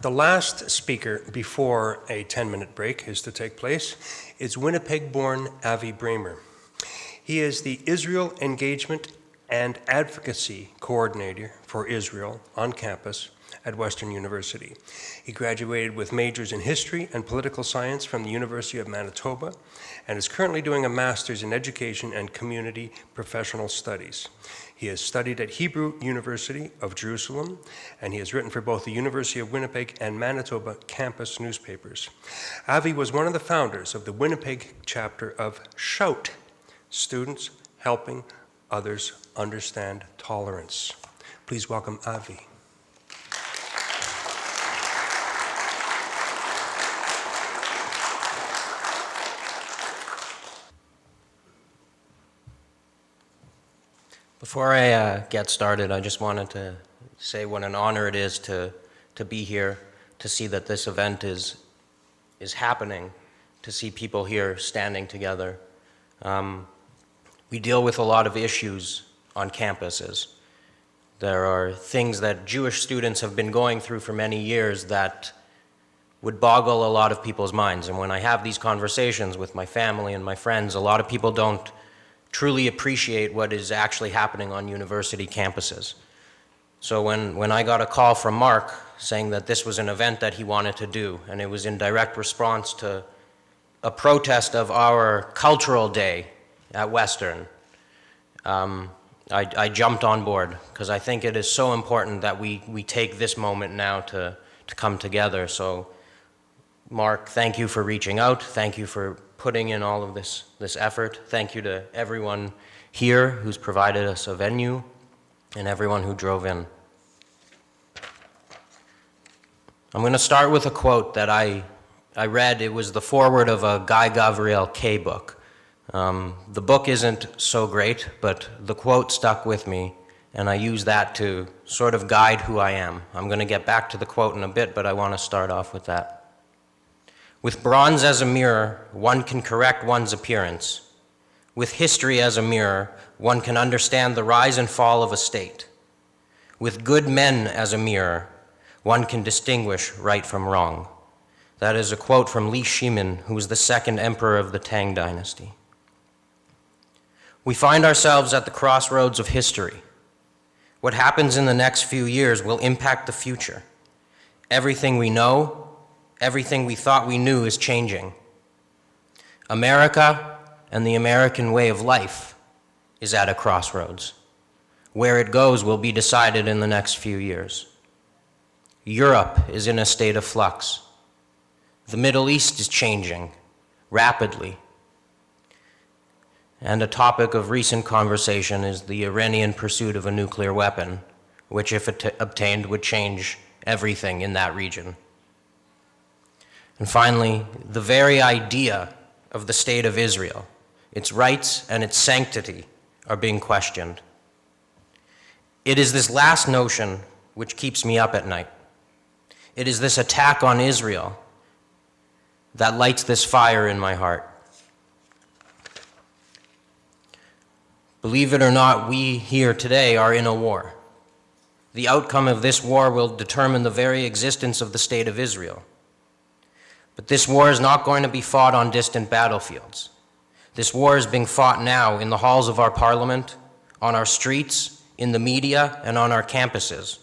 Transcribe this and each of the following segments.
The last speaker before a 10-minute break is to take place is Winnipeg-born Avi Braemer. He is the Israel Engagement and Advocacy Coordinator for Israel on campus at Western University. He graduated with majors in history and political science from the University of Manitoba and is currently doing a master's in education and community professional studies. He has studied at Hebrew University of Jerusalem, and he has written for both the University of Winnipeg and Manitoba campus newspapers. Avi was one of the founders of the Winnipeg chapter of SHOUT, Students Helping Others Understand Tolerance. Please welcome Avi. Before I get started, I just wanted to say what an honor it is to be here, to see that this event is happening, to see people here standing together. We deal with a lot of issues on campuses. There are things that Jewish students have been going through for many years that would boggle a lot of people's minds. And when I have these conversations with my family and my friends, a lot of people don't truly appreciate what is actually happening on university campuses. So when I got a call from Mark saying that this was an event that he wanted to do, and it was in direct response to a protest of our cultural day at Western, I jumped on board because I think it is so important that we take this moment now to come together. So Mark, thank you for reaching out. Thank you for putting in all of this effort. Thank you to everyone here who's provided us a venue and everyone who drove in. I'm going to start with a quote that I read. It was the foreword of a Guy Gavriel Kay book. The book isn't so great, but the quote stuck with me, and I use that to sort of guide who I am. I'm going to get back to the quote in a bit, but I want to start off with that. With bronze as a mirror, one can correct one's appearance. With history as a mirror, one can understand the rise and fall of a state. With good men as a mirror, one can distinguish right from wrong. That is a quote from Li Shimin, who was the second emperor of the Tang dynasty. We find ourselves at the crossroads of history. What happens in the next few years will impact the future. Everything we know, everything we thought we knew is changing. America and the American way of life is at a crossroads. Where it goes will be decided in the next few years. Europe is in a state of flux. The Middle East is changing rapidly. And a topic of recent conversation is the Iranian pursuit of a nuclear weapon, which, if obtained, would change everything in that region. And finally, the very idea of the state of Israel, its rights and its sanctity, are being questioned. It is this last notion which keeps me up at night. It is this attack on Israel that lights this fire in my heart. Believe it or not, we here today are in a war. The outcome of this war will determine the very existence of the state of Israel. But this war is not going to be fought on distant battlefields. This war is being fought now in the halls of our parliament, on our streets, in the media, and on our campuses.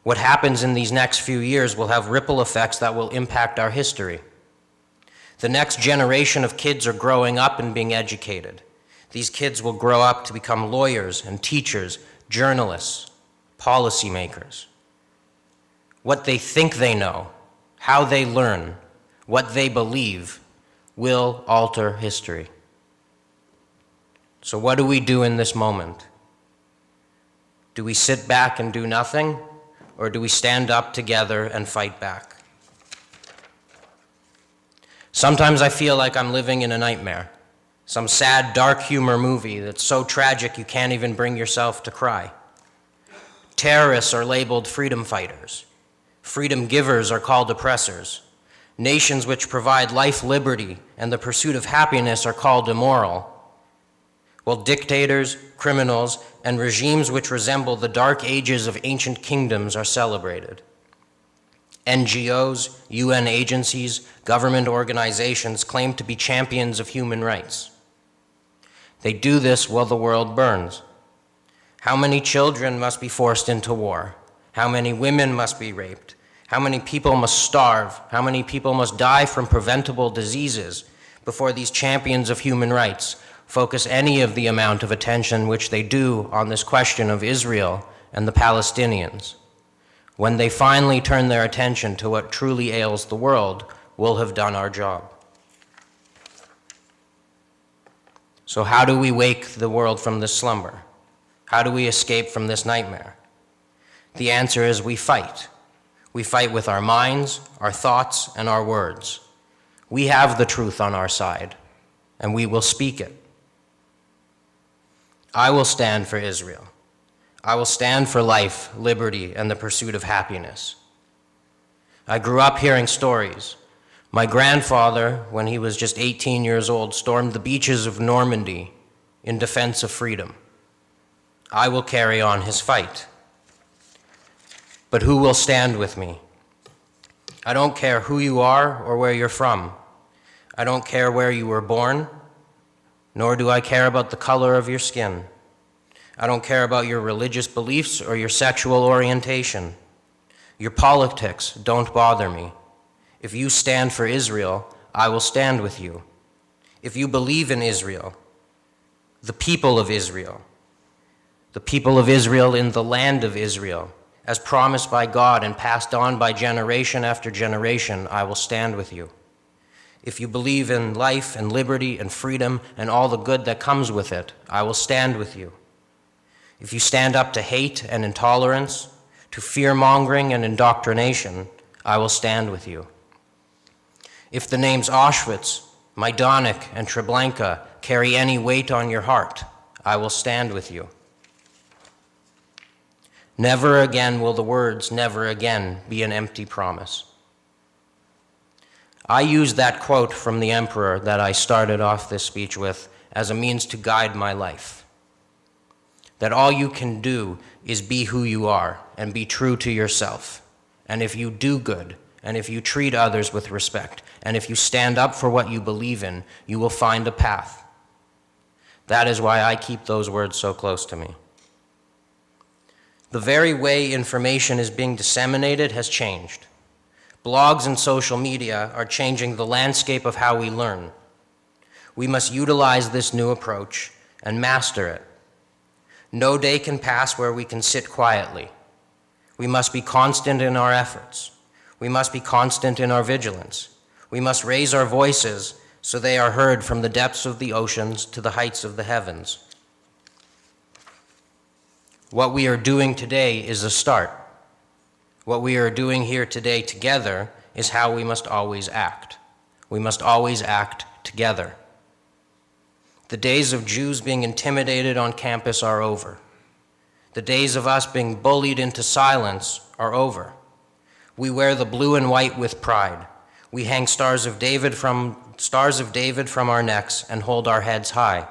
What happens in these next few years will have ripple effects that will impact our history. The next generation of kids are growing up and being educated. These kids will grow up to become lawyers and teachers, journalists, policymakers. What they think they know, how they learn, what they believe, will alter history. So what do we do in this moment? Do we sit back and do nothing, or do we stand up together and fight back? Sometimes I feel like I'm living in a nightmare, some sad, dark humor movie that's so tragic you can't even bring yourself to cry. Terrorists are labeled freedom fighters. Freedom givers are called oppressors. Nations which provide life, liberty, and the pursuit of happiness are called immoral, while dictators, criminals, and regimes which resemble the dark ages of ancient kingdoms are celebrated. NGOs, UN agencies, government organizations claim to be champions of human rights. They do this while the world burns. How many children must be forced into war? How many women must be raped? How many people must starve? How many people must die from preventable diseases before these champions of human rights focus any of the amount of attention which they do on this question of Israel and the Palestinians? When they finally turn their attention to what truly ails the world, we'll have done our job. So how do we wake the world from this slumber? How do we escape from this nightmare? The answer is we fight. We fight with our minds, our thoughts, and our words. We have the truth on our side, and we will speak it. I will stand for Israel. I will stand for life, liberty, and the pursuit of happiness. I grew up hearing stories. My grandfather, when he was just 18 years old, stormed the beaches of Normandy in defense of freedom. I will carry on his fight. But who will stand with me? I don't care who you are or where you're from. I don't care where you were born, nor do I care about the color of your skin. I don't care about your religious beliefs or your sexual orientation. Your politics don't bother me. If you stand for Israel, I will stand with you. If you believe in Israel, the people of Israel in the land of Israel, as promised by God and passed on by generation after generation, I will stand with you. If you believe in life and liberty and freedom and all the good that comes with it, I will stand with you. If you stand up to hate and intolerance, to fear-mongering and indoctrination, I will stand with you. If the names Auschwitz, Majdanek, and Treblinka carry any weight on your heart, I will stand with you. Never again will the words "never again" be an empty promise. I use that quote from the emperor that I started off this speech with as a means to guide my life. That all you can do is be who you are and be true to yourself. And if you do good, and if you treat others with respect, and if you stand up for what you believe in, you will find a path. That is why I keep those words so close to me. The very way information is being disseminated has changed. Blogs and social media are changing the landscape of how we learn. We must utilize this new approach and master it. No day can pass where we can sit quietly. We must be constant in our efforts. We must be constant in our vigilance. We must raise our voices so they are heard from the depths of the oceans to the heights of the heavens. What we are doing today is a start. What we are doing here today together is how we must always act. We must always act together. The days of Jews being intimidated on campus are over. The days of us being bullied into silence are over. We wear the blue and white with pride. We hang stars of David from our necks and hold our heads high.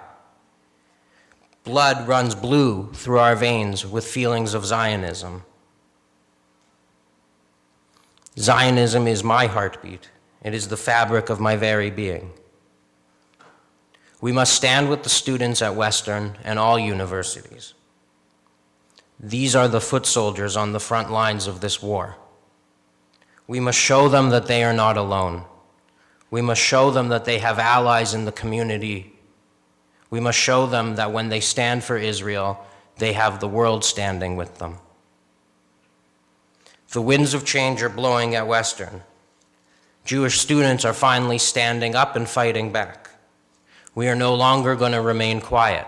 Blood runs blue through our veins with feelings of Zionism. Zionism is my heartbeat. It is the fabric of my very being. We must stand with the students at Western and all universities. These are the foot soldiers on the front lines of this war. We must show them that they are not alone. We must show them that they have allies in the community. We must show them that when they stand for Israel, they have the world standing with them. The winds of change are blowing at Western. Jewish students are finally standing up and fighting back. We are no longer going to remain quiet.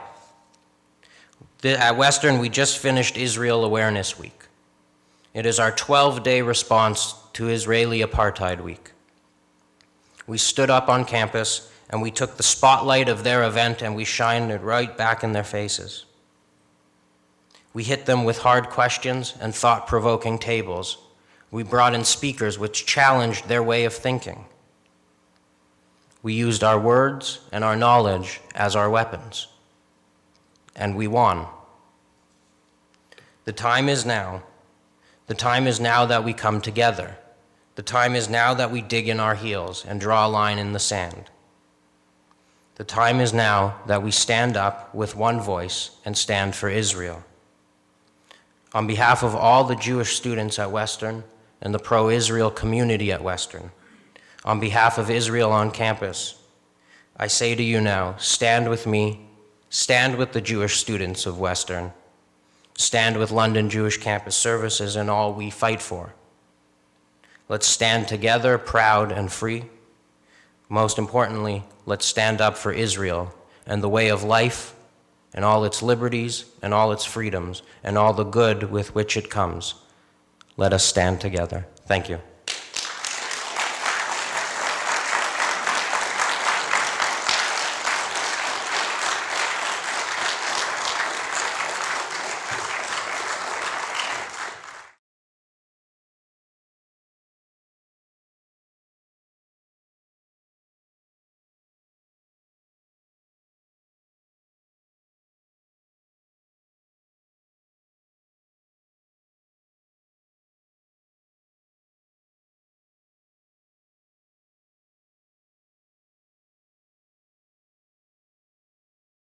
At Western, we just finished Israel Awareness Week. It is our 12-day response to Israeli Apartheid Week. We stood up on campus and we took the spotlight of their event and we shined it right back in their faces. We hit them with hard questions and thought-provoking tables. We brought in speakers which challenged their way of thinking. We used our words and our knowledge as our weapons, and we won. The time is now. The time is now that we come together, The time is now that we dig in our heels and draw a line in the sand. The time is now that we stand up with one voice and stand for Israel. On behalf of all the Jewish students at Western and the pro-Israel community at Western, on behalf of Israel on campus, I say to you now, stand with me, stand with the Jewish students of Western, stand with London Jewish Campus Services and all we fight for. Let's stand together, proud and free. Most importantly, let's stand up for Israel and the way of life and all its liberties and all its freedoms and all the good with which it comes. Let us stand together. Thank you.